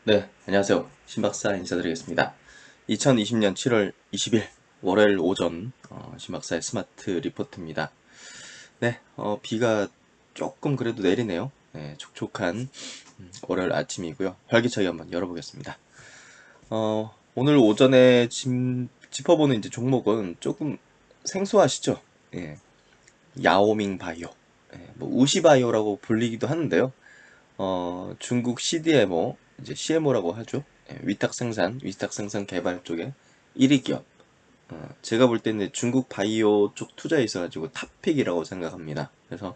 네, 안녕하세요. 신박사 인사드리겠습니다. 2020년 7월 20일 월요일 오전 신박사의 스마트 리포트입니다. 네, 비가 조금 그래도 내리네요. 네, 촉촉한 월요일 아침이고요. 활기차게 한번 열어보겠습니다. 오늘 오전에 짚어보는 이제 종목은 조금 생소하시죠? 예, 야오밍 바이오, 뭐 우시 바이오라고 불리기도 하는데요. 중국 CDMO, 이제 CMO라고 하죠. 위탁 생산 개발 쪽에 1위 기업. 제가 볼 때는 중국 바이오 쪽 투자에 있어가지고 탑픽이라고 생각합니다. 그래서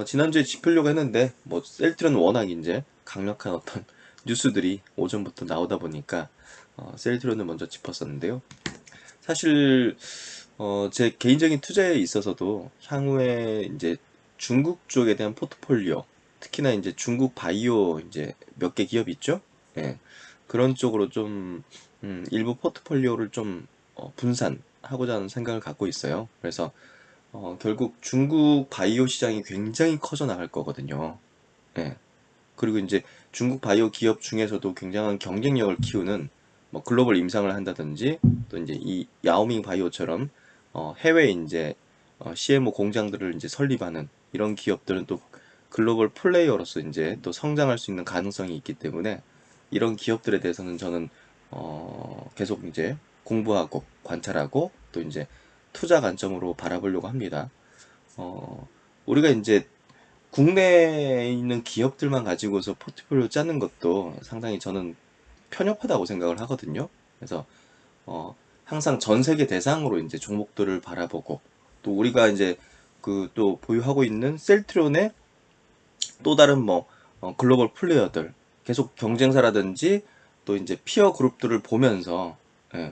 지난주에 짚으려고 했는데 뭐 셀트리온은 워낙 이제 강력한 어떤 뉴스들이 오전부터 나오다 보니까 셀트리온을 먼저 짚었었는데요. 사실 제 개인적인 투자에 있어서도 향후에 이제 중국 쪽에 대한 포트폴리오, 특히나 이제 중국 바이오 이제 몇 개 기업 있죠? 예. 그런 쪽으로 좀 일부 포트폴리오를 좀 분산하고자 하는 생각을 갖고 있어요. 그래서 결국 중국 바이오 시장이 굉장히 커져 나갈 거거든요. 예. 그리고 이제 중국 바이오 기업 중에서도 굉장한 경쟁력을 키우는 뭐 글로벌 임상을 한다든지 또 이제 이 야오밍 바이오처럼 해외 이제 CMO 공장들을 이제 설립하는 이런 기업들은 또 글로벌 플레이어로서 이제 또 성장할 수 있는 가능성이 있기 때문에 이런 기업들에 대해서는 저는 계속 이제 공부하고 관찰하고 또 이제 투자 관점으로 바라보려고 합니다. 우리가 이제 국내에 있는 기업들만 가지고서 포트폴리오 짜는 것도 상당히 저는 편협하다고 생각을 하거든요. 그래서 항상 전 세계 대상으로 이제 종목들을 바라보고 또 우리가 이제 그 또 보유하고 있는 셀트리온의 또 다른 뭐 글로벌 플레이어들 계속 경쟁사라든지 또 이제 피어 그룹들을 보면서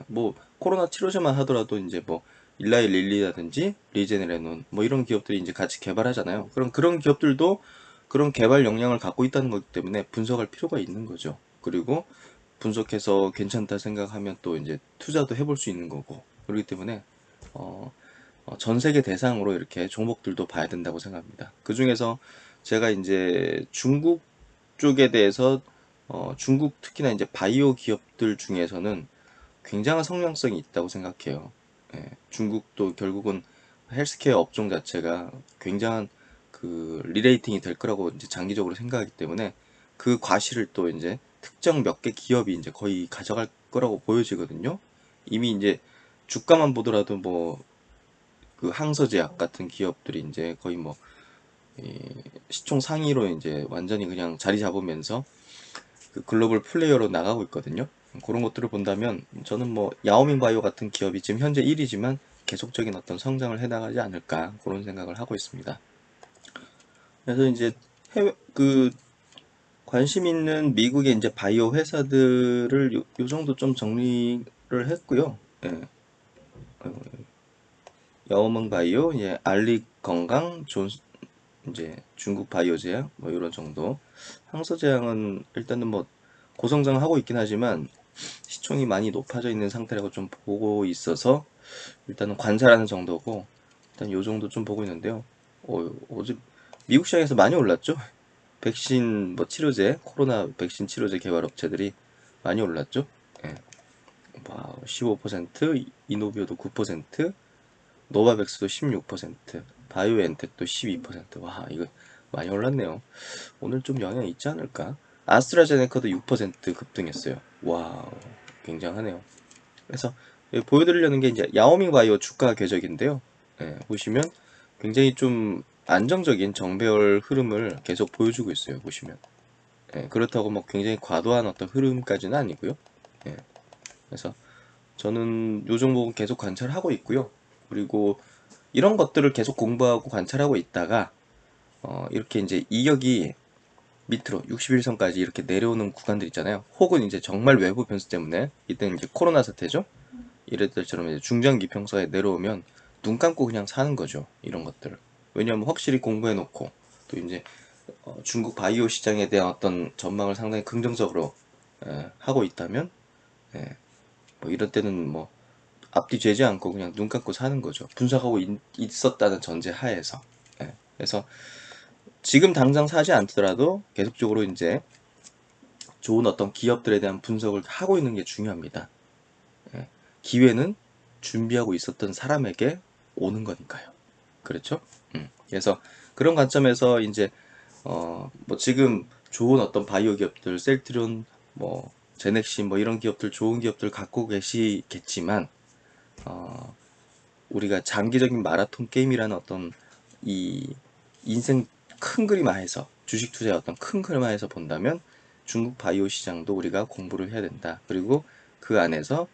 뭐 코로나 치료제만 하더라도 이제 뭐 일라이 릴리라든지 리제네레논 뭐 이런 기업들이 이제 같이 개발하잖아요. 그럼 그런 기업들도 그런 개발 역량을 갖고 있다는 거기 때문에 분석할 필요가 있는 거죠. 그리고 분석해서 괜찮다 생각하면 또 이제 투자도 해볼 수 있는 거고 그렇기 때문에 어, 전 세계 대상으로 이렇게 종목들도 봐야 된다고 생각합니다. 그 중에서 제가 이제 중국 쪽에 대해서 중국 특히나 이제 바이오 기업들 중에서는 굉장한 성장성이 있다고 생각해요. 중국도 결국은 헬스케어 업종 자체가 굉장한 그 리레이팅이 될 거라고 이제 장기적으로 생각하기 때문에 그 과실을 또 이제 특정 몇 개 기업이 이제 거의 가져갈 거라고 보여지거든요. 이미 이제 주가만 보더라도 뭐 그 항서제약 같은 기업들이 이제 거의 뭐 시총 상위로 이제 완전히 그냥 자리 잡으면서 그 글로벌 플레이어로 나가고 있거든요. 그런 것들을 본다면 저는 뭐 야오밍 바이오 같은 기업이 지금 현재 1위지만 계속적인 어떤 성장을 해나가지 않을까 그런 생각을 하고 있습니다. 그래서 이제 해외 그 관심 있는 미국의 이제 바이오 회사들을 요 정도 좀 정리를 했고요. 야오밍 바이오, 예, 알리 건강, 이제 중국 바이오 제약 뭐 이런 정도. 항서 제약은 일단은 뭐 고성장하고 있긴 하지만 시총이 많이 높아져 있는 상태라고 좀 보고 있어서 일단은 관찰하는 정도고 일단 요 정도 좀 보고 있는데요. 어제 미국 시장에서 많이 올랐죠? 백신 뭐 치료제, 코로나 백신 치료제 개발 업체들이 많이 올랐죠? 예. 15%, 이노비오도 9%, 노바백스도 16%, 바이오엔텍도 12%. 와, 이거 많이 올랐네요. 오늘 좀 영향이 있지 않을까? 아스트라제네카도 6% 급등했어요. 와, 굉장하네요. 그래서 보여드리려는 게 이제 야오밍 바이오 주가 궤적인데요. 보시면 굉장히 좀 안정적인 정배열 흐름을 계속 보여주고 있어요. 보시면. 그렇다고 뭐 굉장히 과도한 어떤 흐름까지는 아니고요. 예, 그래서 저는 요 종목은 계속 관찰하고 있고요. 그리고 이런 것들을 계속 공부하고 관찰하고 있다가 이렇게 이제 이격이 밑으로 61선까지 이렇게 내려오는 구간들 있잖아요. 혹은 이제 정말 외부 변수 때문에 이때는 이제 코로나 사태죠. 이럴 때처럼 이제 중장기 평가에 내려오면 눈 감고 그냥 사는 거죠. 이런 것들을. 왜냐하면 확실히 공부해 놓고 또 이제 중국 바이오 시장에 대한 어떤 전망을 상당히 긍정적으로 하고 있다면 예, 뭐 이럴 때는 뭐 앞뒤 재지 않고 그냥 눈 감고 사는 거죠. 분석하고 있었다는 전제 하에서. 그래서 지금 당장 사지 않더라도 계속적으로 이제 좋은 어떤 기업들에 대한 분석을 하고 있는 게 중요합니다. 예, 기회는 준비하고 있었던 사람에게 오는 거니까요. 그렇죠? 그래서 그런 관점에서 이제 뭐 지금 좋은 어떤 바이오 기업들, 셀트리온, 뭐 제넥신 뭐 이런 기업들 좋은 기업들 갖고 계시겠지만 우리가 장기적인 마라톤 게임이라는 어떤 이 인생 큰 그림 하에서 주식 투자의 어떤 큰 그림 하에서 본다면 중국 바이오 시장도 우리가 공부를 해야 된다. 그리고 그 안에서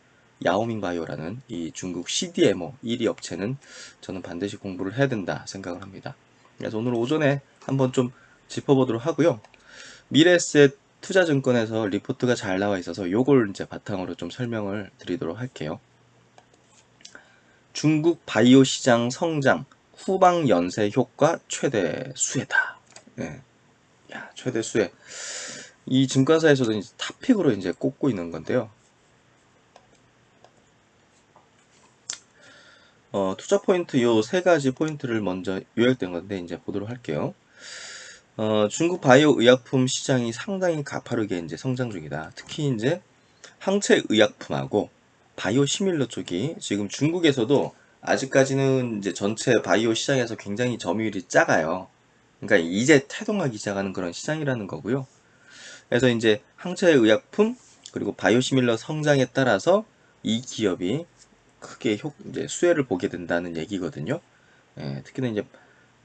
야오밍 바이오라는 이 중국 CDMO 1위 업체는 저는 반드시 공부를 해야 된다 생각을 합니다. 그래서 오늘 오전에 한번 좀 짚어보도록 하고요. 미래에셋 투자증권에서 리포트가 잘 나와 있어서 요걸 이제 바탕으로 좀 설명을 드리도록 할게요. 중국 바이오 시장 성장 후방 연쇄 효과 최대 수혜다. 예. 야, 최대 수혜. 이 증권사에서도 이제 탑픽으로 이제 꼽고 있는 건데요. 투자 포인트 요 세 가지 포인트를 먼저 요약된 건데 이제 보도록 할게요. 중국 바이오 의약품 시장이 상당히 가파르게 이제 성장 중이다. 특히 이제 항체 의약품하고 바이오 시밀러 쪽이 지금 중국에서도 아직까지는 이제 전체 바이오 시장에서 굉장히 점유율이 작아요. 그러니까 이제 태동하기 시작하는 그런 시장이라는 거고요. 그래서 이제 항체 의약품 그리고 바이오 시밀러 성장에 따라서 이 기업이 크게 이제 수혜를 보게 된다는 얘기거든요. 예, 특히나 이제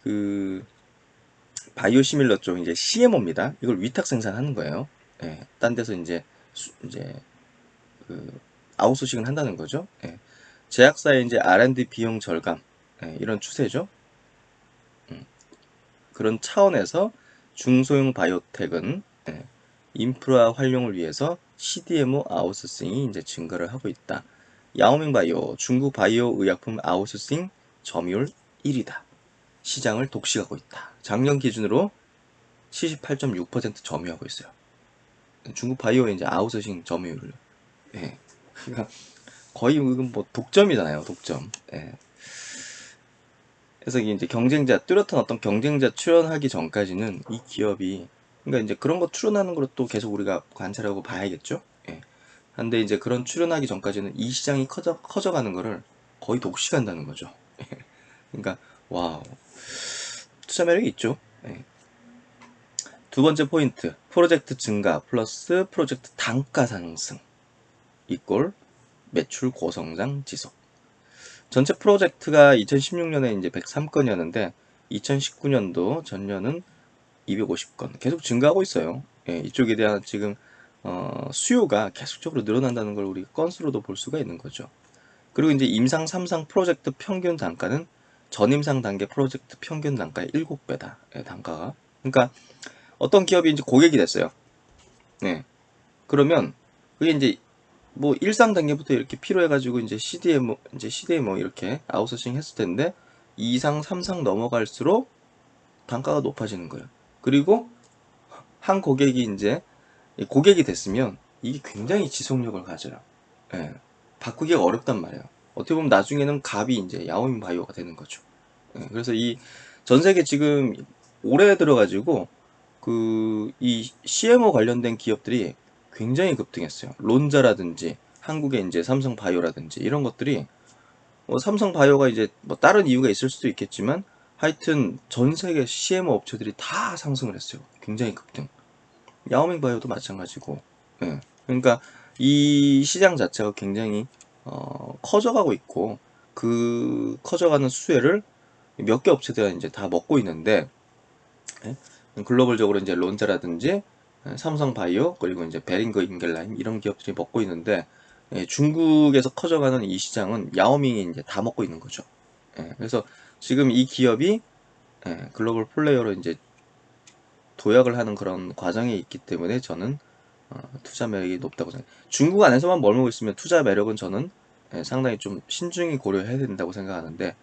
그 바이오 시밀러 쪽 이제 CMO입니다. 이걸 위탁 생산하는 거예요. 예, 딴 데서 이제 그 아웃소싱을 한다는 거죠. 예. 제약사의 이제 R&D 비용 절감 이런 추세죠. 그런 차원에서 중소형 바이오텍은 인프라 활용을 위해서 CDMO 아웃소싱이 이제 증가를 하고 있다. 야오밍 바이오 중국 바이오 의약품 아웃소싱 점유율 1위다. 시장을 독식하고 있다. 작년 기준으로 78.6% 점유하고 있어요. 중국 바이오의 이제 아웃소싱 점유율. 예. 그러니까 거의 뭐 독점이잖아요, 독점. 예. 그래서 이제 경쟁자, 뚜렷한 어떤 경쟁자 출현하기 전까지는 이 기업이, 그러니까 이제 그런 거 출현하는 것도 계속 우리가 관찰하고 봐야겠죠. 예. 근데 이제 그런 출현하기 전까지는 이 시장이 커져가는 거를 거의 독식한다는 거죠. 그러니까, 와우. 투자 매력이 있죠. 예. 두 번째 포인트, 프로젝트 증가 플러스 프로젝트 단가 상승 이꼴 매출 고성장 지속. 전체 프로젝트가 2016년에 이제 103건이었는데 2019년도 전년은 250건 계속 증가하고 있어요. 예, 이쪽에 대한 지금 수요가 계속적으로 늘어난다는 걸 우리 건수로도 볼 수가 있는 거죠. 그리고 이제 임상 3상 프로젝트 평균 단가는 전임상 단계 프로젝트 평균 단가의 7배다. 예, 단가가. 그러니까 어떤 기업이 이제 고객이 됐어요. 네. 그러면 그게 이제 뭐 1상 단계부터 이렇게 필요해가지고 이제 CDMO 이렇게 아웃소싱 했을 텐데 2상, 3상 넘어갈수록 단가가 높아지는 거예요. 그리고 한 고객이 이제 고객이 됐으면 이게 굉장히 지속력을 가져요. 예. 바꾸기가 어렵단 말이에요. 어떻게 보면 나중에는 갑이 이제 야오밍 바이오가 되는 거죠. 예. 그래서 이 전 세계 지금 올해 들어가지고 이 CMO 관련된 기업들이 굉장히 급등했어요. 론자라든지 한국의 이제 삼성바이오라든지 이런 것들이 삼성바이오가 이제 뭐 다른 이유가 있을 수도 있겠지만 하여튼 전 세계 CMO 업체들이 다 상승을 했어요. 굉장히 급등. 야오밍 바이오도 마찬가지고. 예. 그러니까 이 시장 자체가 굉장히 커져가고 있고 그 커져가는 수혜를 몇 개 업체들이 이제 다 먹고 있는데 예? 글로벌적으로 이제 론자라든지 삼성바이오 그리고 이제 베링거 인겔라임 이런 기업들이 먹고 있는데 중국에서 커져가는 이 시장은 야오밍이 이제 다 먹고 있는 거죠. 그래서 지금 이 기업이 글로벌 플레이어로 이제 도약을 하는 그런 과정에 있기 때문에 저는 투자 매력이 높다고 생각해요. 중국 안에서만 머물고 있으면 투자 매력은 저는 상당히 좀 신중히 고려해야 된다고 생각하는데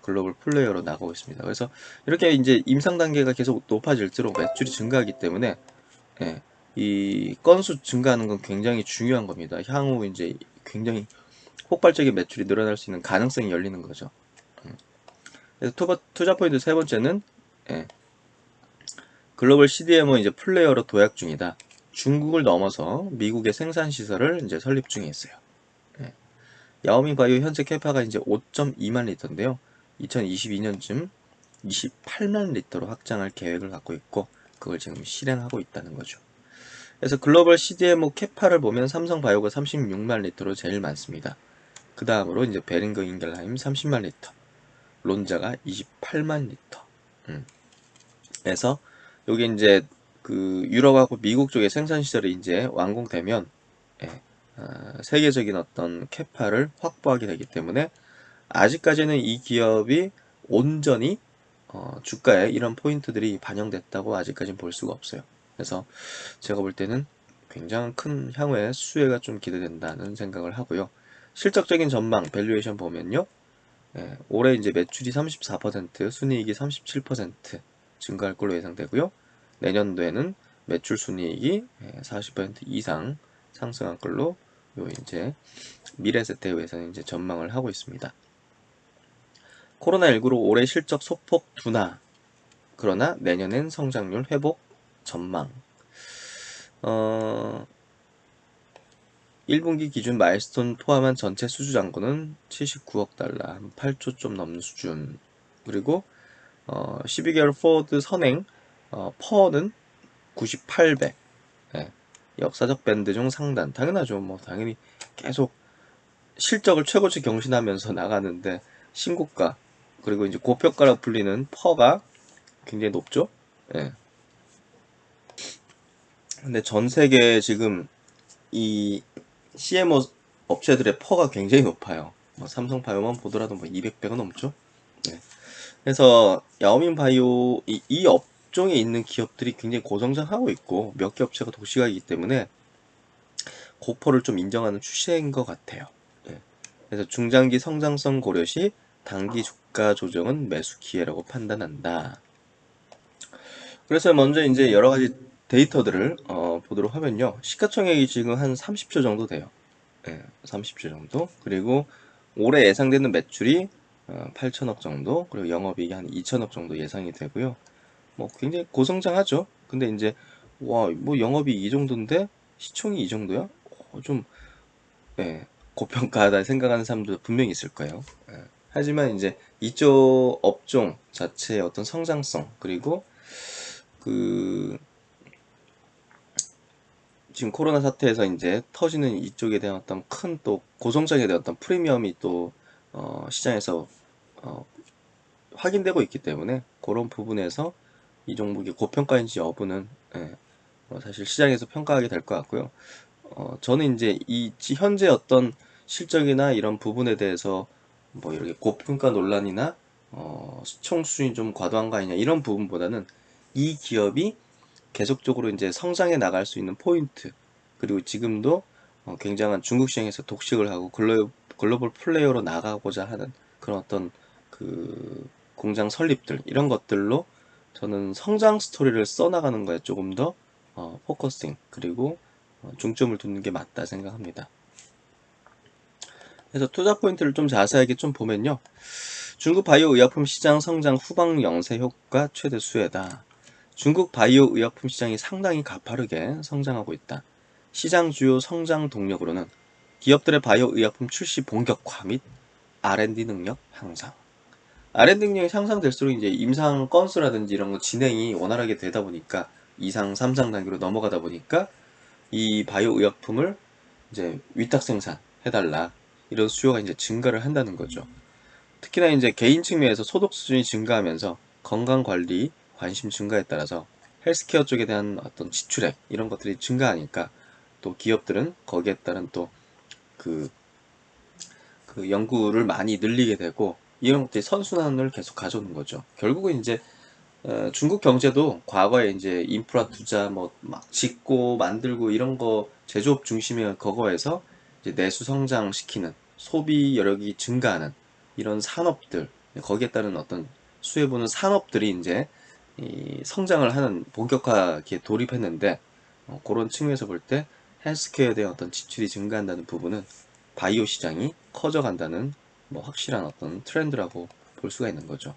글로벌 플레이어로 나가고 있습니다. 그래서 이렇게 이제 임상 단계가 계속 높아질수록 매출이 증가하기 때문에 이 건수 증가하는 건 굉장히 중요한 겁니다. 향후 이제 굉장히 폭발적인 매출이 늘어날 수 있는 가능성이 열리는 거죠. 그래서 투자 포인트 세 번째는 글로벌 CDMO 이제 플레이어로 도약 중이다. 중국을 넘어서 미국의 생산 시설을 이제 설립 중에 있어요. 예. 야오밍 바이오 현재 캐파가 이제 5.2만 리터인데요. 2022년쯤 28만 리터로 확장할 계획을 갖고 있고 그걸 지금 실행하고 있다는 거죠. 그래서 글로벌 CDMO 캐파를 보면 삼성바이오가 36만 리터로 제일 많습니다. 그 다음으로 이제 베링거 인겔하임 30만 리터, 론자가 28만 리터. 그래서 여기 이제 그 유럽하고 미국 쪽의 생산 시설이 이제 완공되면 예, 세계적인 어떤 캐파를 확보하게 되기 때문에 아직까지는 이 기업이 온전히 주가에 이런 포인트들이 반영됐다고 아직까지는 볼 수가 없어요. 그래서 제가 볼 때는 굉장히 큰 향후에 수혜가 좀 기대된다는 생각을 하고요. 실적적인 전망, 밸류에이션 보면요. 예, 올해 이제 매출이 34%, 순이익이 37% 증가할 걸로 예상되고요. 내년도에는 매출 순이익이 40% 이상 상승할 걸로 요 이제 미래세태에서는 이제 전망을 하고 있습니다. 코로나19로 올해 실적 소폭 둔화. 그러나 내년엔 성장률 회복 전망. 1분기 기준 마일스톤 포함한 전체 수주 잔고는 79억 달러, 한 8조 좀 넘는 수준. 그리고 12개월 포워드 선행 퍼는 98배. 예, 역사적 밴드 중 상단. 당연하죠. 뭐 당연히 계속 실적을 최고치 경신하면서 나가는데 신고가 그리고 이제 고평가라 불리는 퍼가 굉장히 높죠. 예. 근데 전 세계 지금 이 CMO 업체들의 퍼가 굉장히 높아요. 뭐 삼성바이오만 보더라도 뭐 200배가 넘죠. 네. 그래서 야오밍 바이오 이 업종에 있는 기업들이 굉장히 고성장하고 있고 몇 개 업체가 도시가이기 때문에 고퍼를 좀 인정하는 추세인 것 같아요. 예. 그래서 중장기 성장성 고려 시 단기 주가 조정은 매수 기회라고 판단한다. 그래서 먼저 이제 여러 가지 데이터들을 보도록 하면요. 시가총액이 지금 한 30조 정도 돼요. 예, 30조 정도. 그리고 올해 예상되는 매출이 8천억 정도. 그리고 영업이익이 한 2천억 정도 예상이 되고요. 뭐 굉장히 고성장하죠. 근데 이제 와, 뭐 영업이 이 정도인데 시총이 이 정도야? 좀 예, 고평가하다 생각하는 사람도 분명히 있을 거예요. 예. 하지만 이제 이쪽 업종 자체의 어떤 성장성 그리고 그 지금 코로나 사태에서 이제 터지는 이쪽에 대한 어떤 큰 또 고성장에 대한 어떤 프리미엄이 또 시장에서 어, 확인되고 있기 때문에 그런 부분에서 이 종목이 고평가인지 여부는 사실 시장에서 평가하게 될 것 같고요. 저는 이제 이 현재 어떤 실적이나 이런 부분에 대해서 뭐 이렇게 고평가 논란이나 시총 수준이 좀 과도한 거 아니냐 이런 부분보다는 이 기업이 계속적으로 이제 성장해 나갈 수 있는 포인트 그리고 지금도 굉장한 중국 시장에서 독식을 하고 글로벌 플레이어로 나가고자 하는 그런 어떤 그 공장 설립들 이런 것들로 저는 성장 스토리를 써나가는 거에 조금 더 포커싱 그리고 중점을 두는 게 맞다 생각합니다. 그래서 투자 포인트를 좀 자세하게 좀 보면요. 중국 바이오 의약품 시장 성장 후방 영세 효과 최대 수혜다. 중국 바이오 의약품 시장이 상당히 가파르게 성장하고 있다. 시장 주요 성장 동력으로는 기업들의 바이오 의약품 출시 본격화 및 R&D 능력 향상. R&D 능력이 향상될수록 이제 임상 건수라든지 이런 거 진행이 원활하게 되다 보니까 2상, 3상 단계로 넘어가다 보니까 이 바이오 의약품을 이제 위탁 생산해달라. 이런 수요가 이제 증가를 한다는 거죠. 특히나 이제 개인 측면에서 소득 수준이 증가하면서 건강 관리 관심 증가에 따라서 헬스케어 쪽에 대한 어떤 지출액 이런 것들이 증가하니까 또 기업들은 거기에 따른 또 그 연구를 많이 늘리게 되고 이런 것들이 선순환을 계속 가져오는 거죠. 결국은 이제 중국 경제도 과거에 이제 인프라 투자 뭐 막 짓고 만들고 이런 거 제조업 중심의 거거에서 이제 내수 성장시키는 소비 여력이 증가하는 이런 산업들 거기에 따른 어떤 수혜 보는 산업들이 이제 이 성장을 하는 본격화기에 돌입했는데 그런 측면에서 볼 때 헬스케어에 대한 어떤 지출이 증가한다는 부분은 바이오 시장이 커져간다는 뭐 확실한 어떤 트렌드라고 볼 수가 있는 거죠.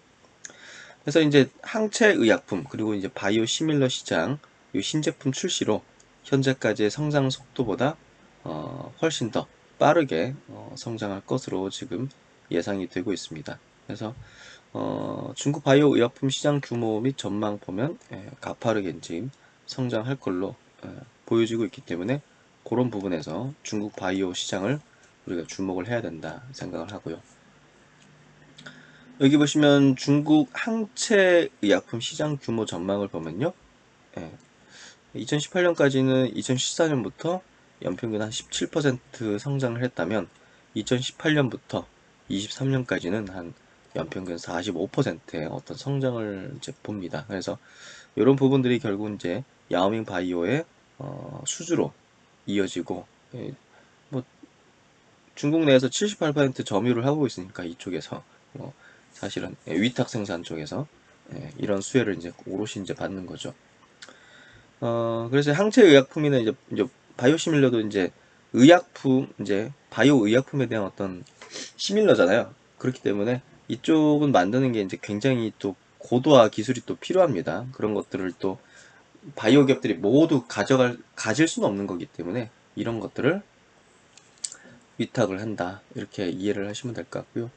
그래서 이제 항체 의약품 그리고 이제 바이오 시밀러 시장 이 신제품 출시로 현재까지의 성장 속도보다 훨씬 더 빠르게 성장할 것으로 지금 예상이 되고 있습니다. 그래서 중국 바이오 의약품 시장 규모 및 전망 보면 가파르게 지금 성장할 걸로 보여지고 있기 때문에 그런 부분에서 중국 바이오 시장을 우리가 주목을 해야 된다 생각을 하고요. 여기 보시면 중국 항체 의약품 시장 규모 전망을 보면요. 2018년까지는 2014년부터 연평균 한 17% 성장을 했다면 2018년부터 23년까지는 한 연평균 45%의 어떤 성장을 이제 봅니다. 그래서 이런 부분들이 결국 이제 야오밍 바이오의 수주로 이어지고, 뭐 중국 내에서 78% 점유를 하고 있으니까 이쪽에서 사실은 위탁 생산 쪽에서 이런 수혜를 이제 오롯이 이제 받는 거죠. 그래서 항체 의약품이나 이제 바이오시밀러도 이제 의약품, 이제 바이오 의약품에 대한 어떤 시밀러잖아요. 그렇기 때문에 이쪽은 만드는 게 이제 굉장히 또 고도화 기술이 또 필요합니다. 그런 것들을 또 바이오 기업들이 모두 가질 수는 없는 거기 때문에 이런 것들을 위탁을 한다. 이렇게 이해를 하시면 될 것 같고요.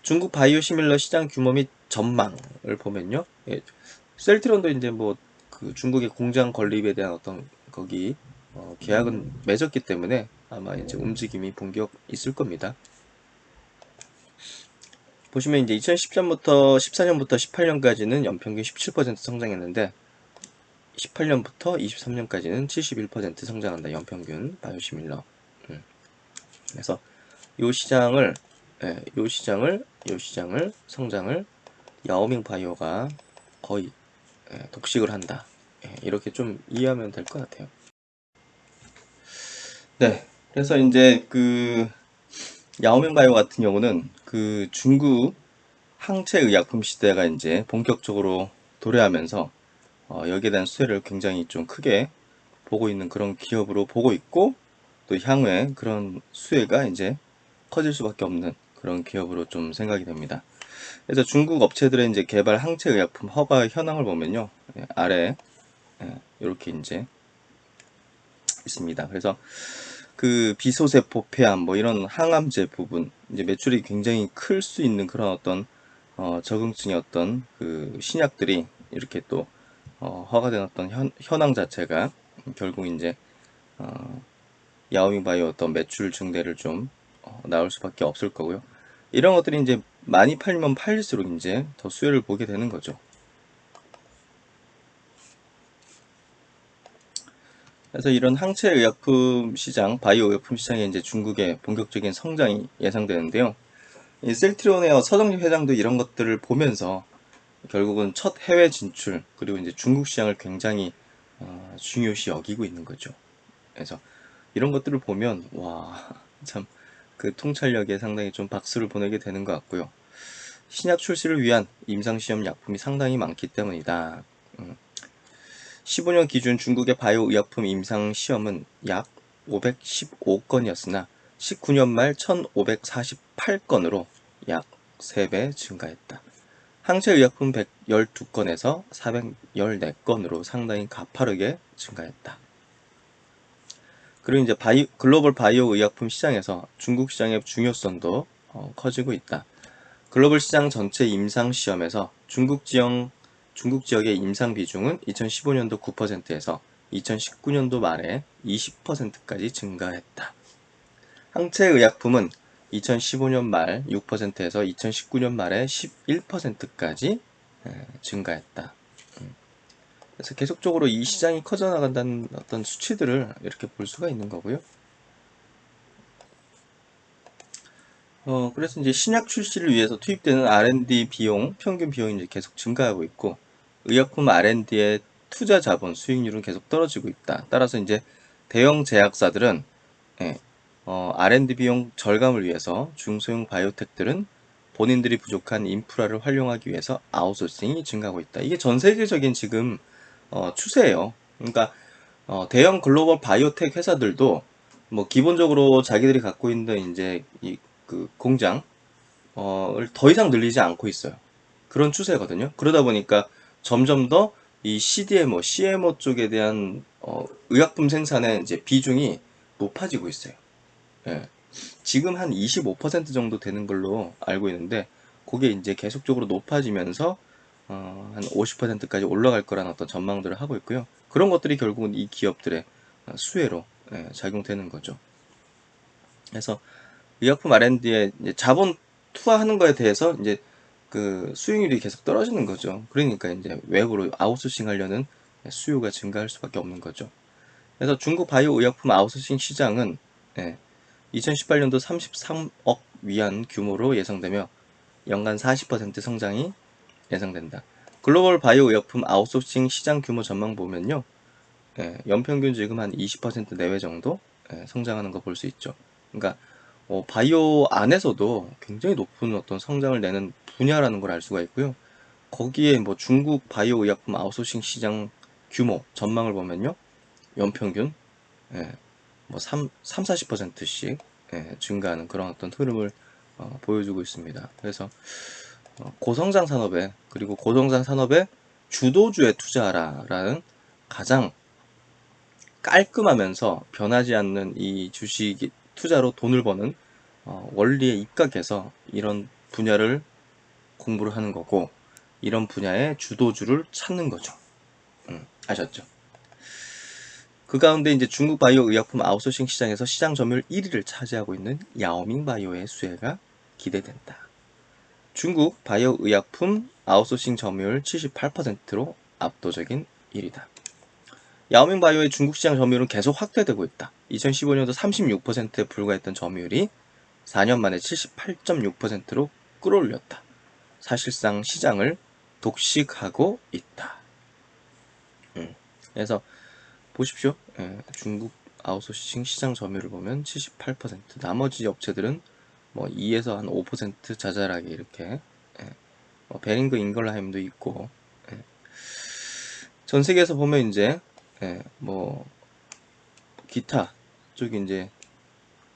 중국 바이오시밀러 시장 규모 및 전망을 보면요. 셀트론도 이제 뭐 그 중국의 공장 건립에 대한 어떤 거기 계약은 맺었기 때문에 아마 이제 움직임이 본격 있을 겁니다. 보시면 이제 2010년부터 14년부터 18년까지는 연평균 17% 성장했는데 18년부터 23년까지는 71% 성장한다. 연평균 바이오시밀러. 그래서 요 시장을 성장을 야오밍 바이오가 거의 독식을 한다. 이렇게 좀 이해하면 될 것 같아요. 네. 그래서 이제 그 야오밍 바이오 같은 경우는 그 중국 항체 의약품 시대가 이제 본격적으로 도래하면서 여기에 대한 수혜를 굉장히 좀 크게 보고 있는 그런 기업으로 보고 있고, 또 향후에 그런 수혜가 이제 커질 수밖에 없는 그런 기업으로 좀 생각이 됩니다. 그래서 중국 업체들의 이제 개발 항체 의약품 허가 현황을 보면요, 아래 이렇게 이제 있습니다. 그래서 그 비소세포 폐암 뭐 이런 항암제 부분 이제 매출이 굉장히 클 수 있는 그런 어떤 적응증의 어떤 그 신약들이 이렇게 또 허가된 어떤 현황 자체가 결국 이제 야오밍 바이오 어떤 매출 증대를 좀 나올 수밖에 없을 거고요. 이런 것들이 이제 많이 팔리면 팔릴수록 이제 더 수혜를 보게 되는 거죠. 그래서 이런 항체 의약품 시장, 바이오 의약품 시장에 이제 중국의 본격적인 성장이 예상되는데요. 이 셀트리온의 서정립 회장도 이런 것들을 보면서 결국은 첫 해외 진출, 그리고 이제 중국 시장을 굉장히 중요시 여기고 있는 거죠. 그래서 이런 것들을 보면 와, 참 그 통찰력에 상당히 좀 박수를 보내게 되는 것 같고요. 신약 출시를 위한 임상시험 약품이 상당히 많기 때문이다. 15년 기준 중국의 바이오 의약품 임상시험은 약 515건이었으나 19년 말 1548건으로 약 3배 증가했다. 항체 의약품 112건에서 414건으로 상당히 가파르게 증가했다. 그리고 이제 글로벌 바이오 의약품 시장에서 중국 시장의 중요성도 커지고 있다. 글로벌 시장 전체 임상 시험에서 중국 지역의 임상 비중은 2015년도 9%에서 2019년도 말에 20%까지 증가했다. 항체 의약품은 2015년 말 6%에서 2019년 말에 11%까지 증가했다. 그래서 계속적으로 이 시장이 커져나간다는 어떤 수치들을 이렇게 볼 수가 있는 거고요. 그래서 이제 신약 출시를 위해서 투입되는 R&D 비용, 평균 비용이 이제 계속 증가하고 있고, 의약품 R&D의 투자 자본 수익률은 계속 떨어지고 있다. 따라서 이제 대형 제약사들은 R&D 비용 절감을 위해서 중소형 바이오텍들은 본인들이 부족한 인프라를 활용하기 위해서 아웃소싱이 증가하고 있다. 이게 전 세계적인 지금 추세예요. 그러니까 대형 글로벌 바이오텍 회사들도 뭐 기본적으로 자기들이 갖고 있는 이제 그 공장 을 더 이상 늘리지 않고 있어요. 그런 추세거든요. 그러다 보니까 점점 더 이 CDMO, CMO 쪽에 대한 의약품 생산의 이제 비중이 높아지고 있어요. 예. 지금 한 25% 정도 되는 걸로 알고 있는데, 그게 이제 계속적으로 높아지면서 한 50%까지 올라갈 거라는 어떤 전망들을 하고 있고요. 그런 것들이 결국은 이 기업들의 수혜로 작용되는 거죠. 그래서 의약품 R&D에 자본 투하하는 거에 대해서 이제 그 수익률이 계속 떨어지는 거죠. 그러니까 이제 외부로 아웃소싱 하려는 수요가 증가할 수밖에 없는 거죠. 그래서 중국 바이오 의약품 아웃소싱 시장은 2018년도 33억 위안 규모로 예상되며 연간 40% 성장이 예상된다. 글로벌 바이오 의약품 아웃소싱 시장 규모 전망 보면요, 연평균 지금 한 20% 내외 정도 성장하는 거 볼 수 있죠. 그러니까 바이오 안에서도 굉장히 높은 어떤 성장을 내는 분야라는 걸 알 수가 있고요. 거기에 뭐 중국 바이오 의약품 아웃소싱 시장 규모 전망을 보면요, 연평균 뭐 40%씩 증가하는 그런 어떤 흐름을 보여주고 있습니다. 그래서 고성장 산업에, 그리고 고성장 산업의 주도주에 투자하라라는 가장 깔끔하면서 변하지 않는 이 주식 투자로 돈을 버는 원리에 입각해서 이런 분야를 공부를 하는 거고, 이런 분야의 주도주를 찾는 거죠. 아셨죠? 그 가운데 이제 중국 바이오 의약품 아웃소싱 시장에서 시장 점유율 1위를 차지하고 있는 야오밍 바이오의 수혜가 기대된다. 중국 바이오 의약품 아웃소싱 점유율 78%로 압도적인 1위다. 야오밍 바이오의 중국 시장 점유율은 계속 확대되고 있다. 2015년도 36%에 불과했던 점유율이 4년 만에 78.6%로 끌어올렸다. 사실상 시장을 독식하고 있다. 그래서 보십시오. 중국 아웃소싱 시장 점유율을 보면 78%, 나머지 업체들은 뭐 2에서 한 5% 자잘하게 이렇게, 베링거 잉글라임도 있고, 전 세계에서 보면 이제 뭐 기타 쪽이 이제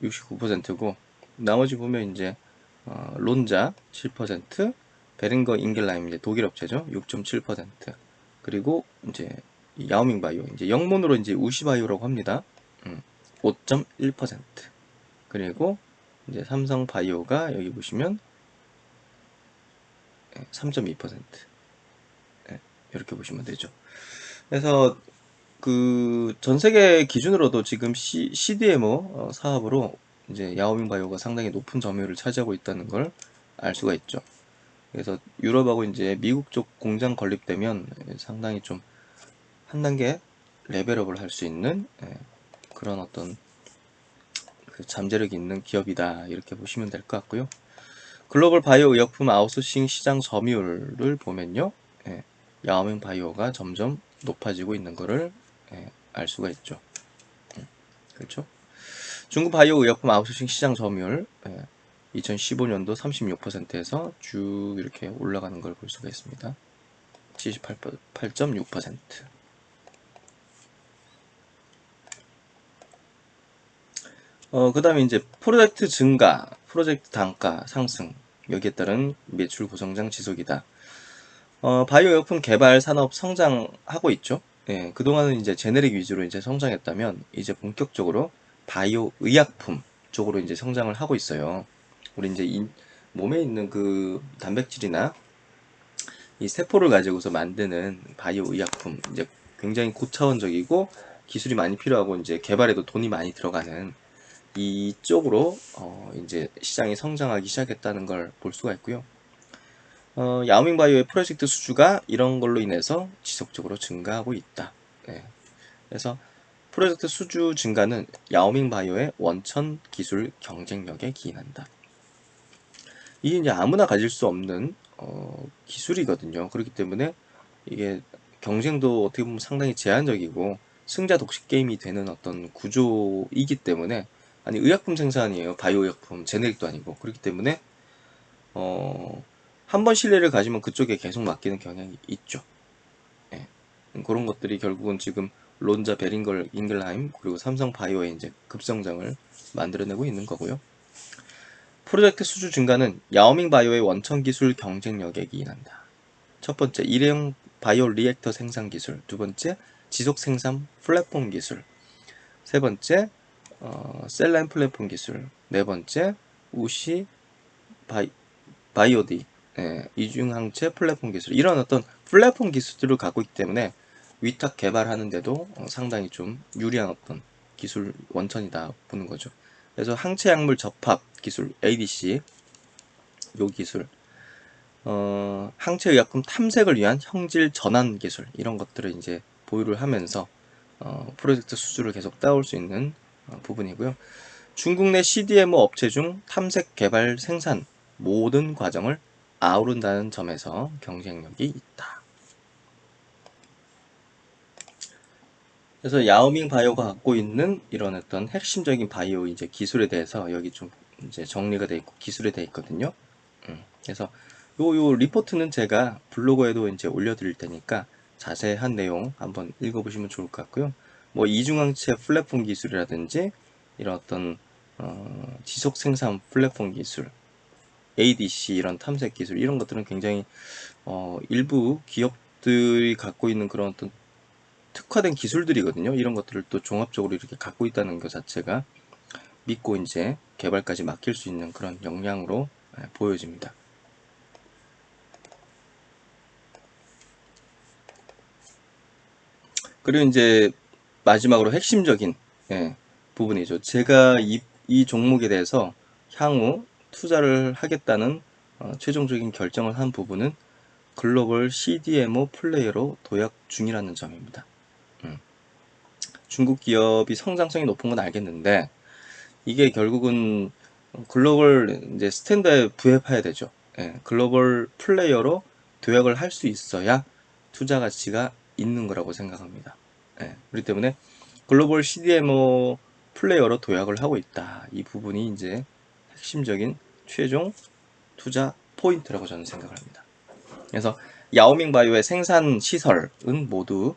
69%고, 나머지 보면 이제 론자 7%, 베링거 잉글라임 이제 독일 업체죠, 6.7%, 그리고 이제 야오밍 바이오, 이제 영문으로 이제 우시 바이오라고 합니다. 5.1%. 그리고 이제 삼성 바이오가 여기 보시면 3.2%. 이렇게 보시면 되죠. 그래서 그 전 세계 기준으로도 지금 CDMO 사업으로 이제 야오밍 바이오가 상당히 높은 점유율을 차지하고 있다는 걸 알 수가 있죠. 그래서 유럽하고 이제 미국 쪽 공장 건립되면 상당히 좀 한 단계 레벨업을 할 수 있는 그런 어떤 그 잠재력이 있는 기업이다, 이렇게 보시면 될 것 같고요. 글로벌 바이오 의약품 아웃소싱 시장 점유율을 보면요, 야오밍 바이오가 점점 높아지고 있는 것을 알 수가 있죠. 그렇죠? 중국 바이오 의약품 아웃소싱 시장 점유율 2015년도 36%에서 쭉 이렇게 올라가는 걸 볼 수가 있습니다. 78.6%. 그 다음에 이제 프로젝트 증가, 프로젝트 단가 상승, 여기에 따른 매출 고성장 지속이다. 바이오 의약품 개발 산업 성장하고 있죠. 그동안은 이제 제네릭 위주로 이제 성장했다면, 이제 본격적으로 바이오 의약품 쪽으로 이제 성장을 하고 있어요. 우리 이제 몸에 있는 그 단백질이나 이 세포를 가지고서 만드는 바이오 의약품, 이제 굉장히 고차원적이고 기술이 많이 필요하고 이제 개발에도 돈이 많이 들어가는 이쪽으로 이제 시장이 성장하기 시작했다는 걸 볼 수가 있고요. 야오밍 바이오의 프로젝트 수주가 이런 걸로 인해서 지속적으로 증가하고 있다. 그래서 프로젝트 수주 증가는 야오밍 바이오의 원천 기술 경쟁력에 기인한다. 이게 이제 아무나 가질 수 없는 기술이거든요. 그렇기 때문에 이게 경쟁도 어떻게 보면 상당히 제한적이고 승자 독식 게임이 되는 어떤 구조이기 때문에, 아니 의약품 생산이에요. 바이오 의약품, 제네릭도 아니고. 그렇기 때문에 한 번 신뢰를 가지면 그쪽에 계속 맡기는 경향이 있죠. 그런 것들이 결국은 지금 론자, 베링걸, 잉글하임, 그리고 삼성 바이오의 이제 급성장을 만들어내고 있는 거고요. 프로젝트 수주 증가는 야오밍 바이오의 원천 기술 경쟁력에 기인한다. 첫 번째, 바이오 리액터 생산 기술, 두 번째 지속 생산 플랫폼 기술, 세 번째 셀라인 플랫폼 기술, 네 번째 우시 바이오디, 이중항체 플랫폼 기술, 이런 어떤 플랫폼 기술들을 갖고 있기 때문에 위탁 개발하는데도 상당히 좀 유리한 어떤 기술 원천이다 보는 거죠. 그래서 항체 약물 접합 기술 ADC, 요 기술, 항체 의약품 탐색을 위한 형질 전환 기술, 이런 것들을 이제 보유를 하면서 프로젝트 수주를 계속 따올 수 있는 부분이고요. 중국 내 CDMO 업체 중 탐색 개발 생산 모든 과정을 아우른다는 점에서 경쟁력이 있다. 그래서 야오밍 바이오가 갖고 있는 이런 어떤 핵심적인 바이오 이제 기술에 대해서 여기 좀 이제 정리가 되어 있고 기술에 되어 있거든요. 그래서 요 리포트는 제가 블로그에도 이제 올려드릴 테니까 자세한 내용 한번 읽어보시면 좋을 것 같고요. 뭐 이중항체 플랫폼 기술이라든지 이런 어떤 지속 생산 플랫폼 기술, ADC 이런 탐색 기술, 이런 것들은 굉장히 일부 기업들이 갖고 있는 그런 어떤 특화된 기술들이거든요. 이런 것들을 또 종합적으로 이렇게 갖고 있다는 것 자체가 믿고 이제 개발까지 맡길 수 있는 그런 역량으로 보여집니다. 그리고 이제 마지막으로 핵심적인 부분이죠. 제가 이 종목에 대해서 향후 투자를 하겠다는 최종적인 결정을 한 부분은 글로벌 CDMO 플레이어로 도약 중이라는 점입니다. 중국 기업이 성장성이 높은 건 알겠는데 이게 결국은 글로벌 이제 스탠드에 부합해야 되죠. 글로벌 플레이어로 도약을 할 수 있어야 투자 가치가 있는 거라고 생각합니다. 그렇기 때문에 글로벌 CDMO 플레이어로 도약을 하고 있다. 이 부분이 이제 핵심적인 최종 투자 포인트라고 저는 생각을 합니다. 그래서 야오밍 바이오의 생산 시설은 모두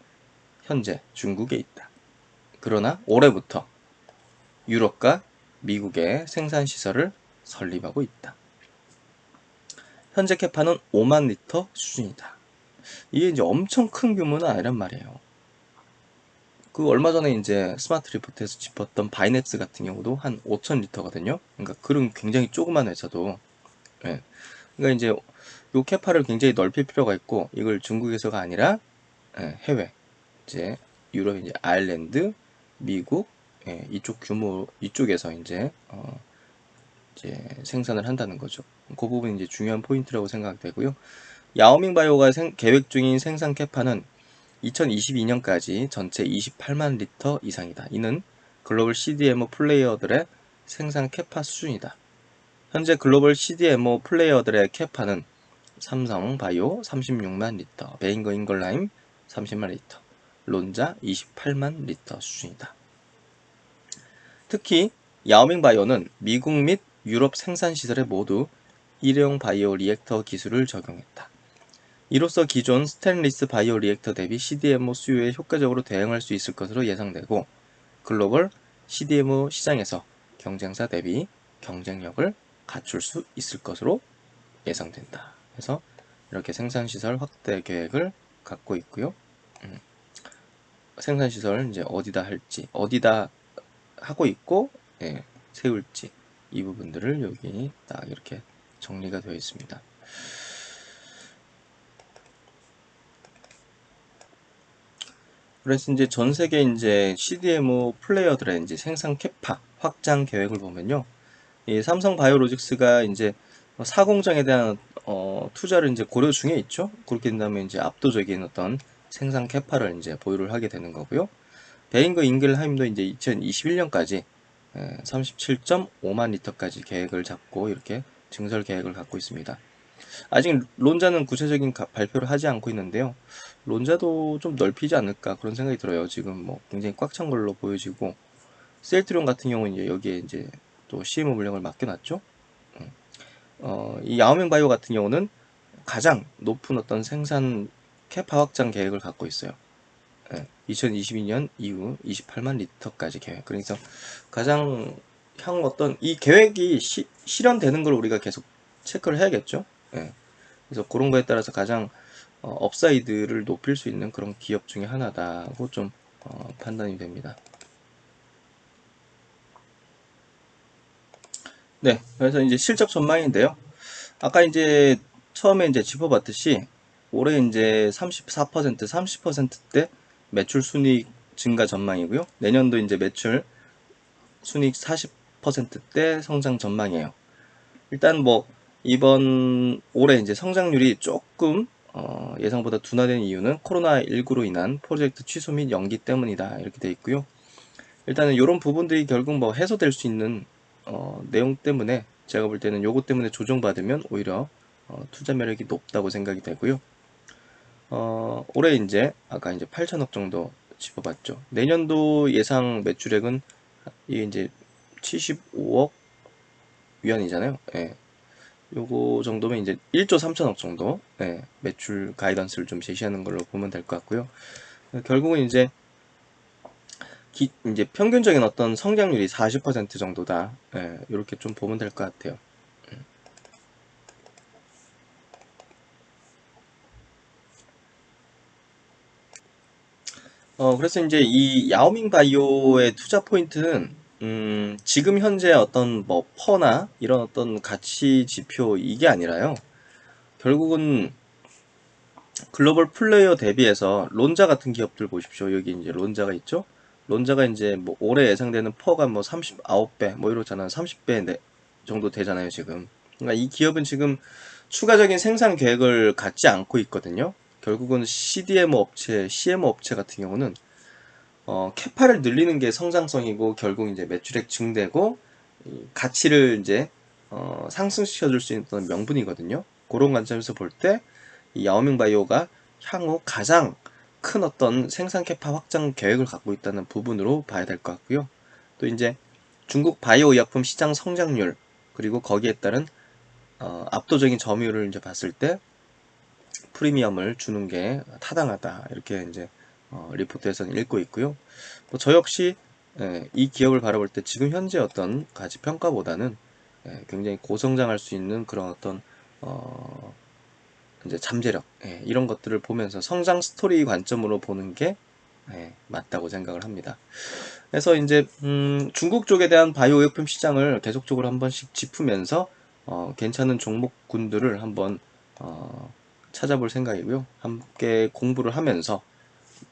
현재 중국에 있다. 그러나 올해부터 유럽과 미국의 생산 시설을 설립하고 있다. 현재 캐파는 5만 리터 수준이다. 이게 이제 엄청 큰 규모는 아니란 말이에요. 그 얼마 전에 이제 스마트 리포트에서 짚었던 바이넥스 같은 경우도 한 5천 리터거든요. 그러니까 그런 굉장히 조그만 회사도. 그러니까 이제 요 캐파를 굉장히 넓힐 필요가 있고 이걸 중국에서가 아니라 해외, 이제 유럽, 이제 아일랜드, 미국, 이쪽 규모 이쪽에서 이제 생산을 한다는 거죠. 그 부분이 이제 중요한 포인트라고 생각되고요. 야오밍 바이오가 계획 중인 생산 캐파는 2022년까지 전체 28만 리터 이상이다. 이는 글로벌 CDMO 플레이어들의 생산 캐파 수준이다. 현재 글로벌 CDMO 플레이어들의 캐파는 삼성 바이오 36만 리터, 베잉거 인걸라임 30만 리터, 론자 28만 리터 수준이다. 특히 야오밍 바이오는 미국 및 유럽 생산 시설에 모두 일회용 바이오 리액터 기술을 적용했다. 이로써 기존 스테인리스 바이오 리액터 대비 CDMO 수요에 효과적으로 대응할 수 있을 것으로 예상되고 글로벌 CDMO 시장에서 경쟁사 대비 경쟁력을 갖출 수 있을 것으로 예상된다. 그래서 이렇게 생산시설 확대 계획을 갖고 있고요. 생산시설 이제 어디다 할지, 어디다 하고 있고 세울지, 이 부분들을 여기 딱 이렇게 정리가 되어 있습니다. 그래서 이제 전 세계 이제 CDMO 플레이어들의 이제 생산 캐파 확장 계획을 보면요, 이 삼성 바이오로직스가 이제 사공장에 대한 투자를 이제 고려 중에 있죠. 그렇게 된다면 이제 압도적인 어떤 생산 캐파를 이제 보유를 하게 되는 거고요. 베잉거 잉글하임도 이제 2021년까지 37.5만 리터까지 계획을 잡고 이렇게 증설 계획을 갖고 있습니다. 아직 론자는 구체적인 발표를 하지 않고 있는데요. 론자도 좀 넓히지 않을까 그런 생각이 들어요. 지금 뭐 굉장히 꽉 찬 걸로 보여지고 셀트리온 같은 경우는 이제 여기에 이제 또 CMO 물량을 맡겨놨죠. 이 야오밍 바이오 같은 경우는 가장 높은 어떤 생산 캐파 확장 계획을 갖고 있어요. 2022년 이후 28만 리터까지 계획. 그래서 가장 향후 어떤 이 계획이 실현되는 걸 우리가 계속 체크를 해야겠죠. 그래서 그런 거에 따라서 가장 업사이드를 높일 수 있는 그런 기업 중에 하나다고 좀 판단이 됩니다. 네, 그래서 이제 실적 전망인데요. 아까 이제 처음에 이제 짚어봤듯이 올해 이제 34%, 30%대 매출 순이익 증가 전망이고요. 내년도 이제 매출 순이익 40%대 성장 전망이에요. 일단 뭐 이번 올해 이제 성장률이 조금 예상보다 둔화된 이유는 코로나19로 인한 프로젝트 취소 및 연기 때문이다 이렇게 돼 있고요. 일단은 이런 부분들이 결국 뭐 해소될 수 있는 내용 때문에 제가 볼 때는 요것 때문에 조정받으면 오히려 투자 매력이 높다고 생각이 되고요. 올해 이제 아까 이제 8천억 정도 짚어봤죠. 내년도 예상 매출액은 이게 이제 75억 위안이잖아요. 예. 요거 정도면 이제 1조 3천억 정도 매출 가이던스를 좀 제시하는 걸로 보면 될 것 같고요. 결국은 이제 이제 평균적인 어떤 성장률이 40% 정도다. 이렇게 좀 보면 될 것 같아요. 그래서 이제 이 야오밍 바이오의 투자 포인트는 지금 현재 어떤 뭐 퍼나 이런 어떤 가치 지표 이게 아니라요. 결국은 글로벌 플레이어 대비해서 론자 같은 기업들 보십시오. 여기 이제 론자가 있죠. 론자가 이제 뭐 올해 예상되는 퍼가 뭐 39배 뭐 이렇잖아요. 30배 정도 되잖아요, 지금. 그러니까 이 기업은 지금 추가적인 생산 계획을 갖지 않고 있거든요. 결국은 CDMO 업체, CMO 업체 같은 경우는 캐파를 늘리는 게 성장성이고 결국 이제 매출액 증대고 이 가치를 이제 상승시켜 줄 수 있는 명분이거든요. 그런 관점에서 볼 때 이 야오밍 바이오가 향후 가장 큰 어떤 생산 캐파 확장 계획을 갖고 있다는 부분으로 봐야 될 것 같고요. 또 이제 중국 바이오 의약품 시장 성장률 그리고 거기에 따른 압도적인 점유율을 이제 봤을 때 프리미엄을 주는 게 타당하다 이렇게 이제 리포트에서는 읽고 있고요. 저 역시 이 기업을 바라볼 때 지금 현재 어떤 가치 평가보다는 굉장히 고성장할 수 있는 그런 어떤 이제 잠재력 이런 것들을 보면서 성장 스토리 관점으로 보는 게 맞다고 생각을 합니다. 그래서 이제 중국 쪽에 대한 바이오 의약품 시장을 계속적으로 한 번씩 짚으면서 괜찮은 종목군들을 한번 찾아볼 생각이고요. 함께 공부를 하면서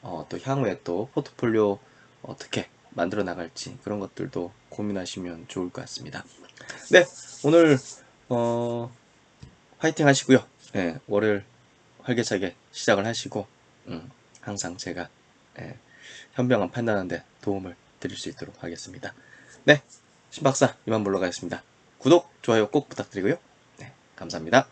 또 향후에 또 포트폴리오 어떻게 만들어 나갈지 그런 것들도 고민하시면 좋을 것 같습니다. 네, 오늘 화이팅 하시고요. 월요일 활기차게 시작을 하시고 항상 제가 예, 현명한 판단하는데 도움을 드릴 수 있도록 하겠습니다. 네, 신박사 이만 물러가겠습니다. 구독, 좋아요 꼭 부탁드리고요. 네, 감사합니다.